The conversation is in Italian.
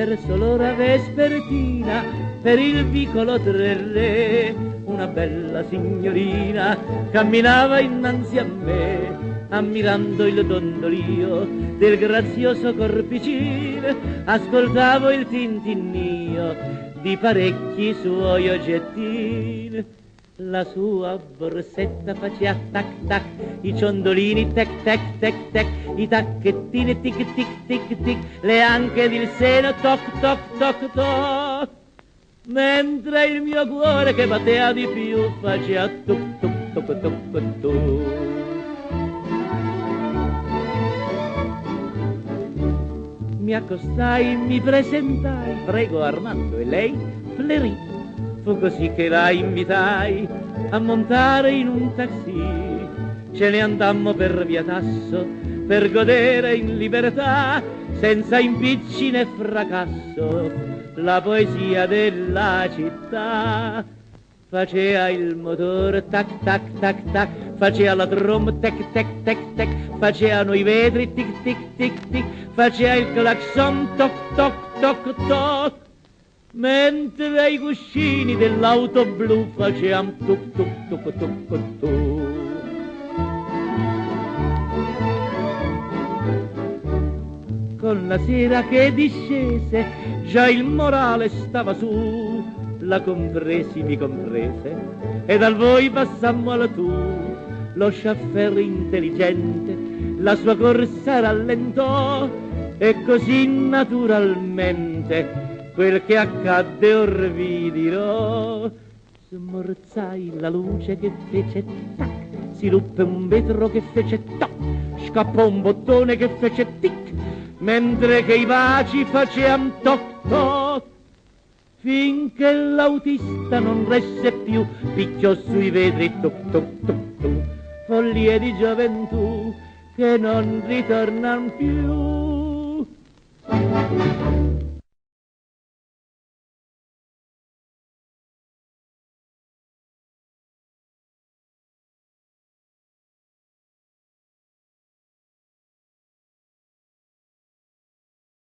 verso l'ora vespertina, per il vicolo Tre Re, una bella signorina camminava innanzi a me, ammirando il dondolio del grazioso corpicino, ascoltavo il tintinnio di parecchi suoi oggettini. La sua borsetta faceva tac tac, i ciondolini tec tec tec tec, i tacchettini tic tic tic tic, le anche del seno toc toc toc toc, mentre il mio cuore che batteva di più faceva tuc tuc tuc tuc tuc. Mi accostai, mi presentai, prego Armando, e lei? Flery. Fu così che la invitai a montare in un taxi, ce ne andammo per via Tasso per godere in libertà, senza impicci né fracasso, la poesia della città. Faceva il motore tac tac tac tac, faceva la tromba tec tec tec tec, facevano i vetri tic tic tic tic, faceva il clacson toc toc toc toc, mentre i cuscini dell'auto blu facevano tuc tuc tuc tuc tuc. Con la sera che discese già il morale stava su, la compresi mi comprese e dal voi passammo al tu. Lo chauffeur intelligente la sua corsa rallentò e così naturalmente quel che accadde or vi dirò. Smorzai la luce che fece tac, si ruppe un vetro che fece toc, scappò un bottone che fece tic, mentre che i baci facean toc toc, finché l'autista non resse più, picchiò sui vetri toc toc toc toc, follie di gioventù che non ritornan più.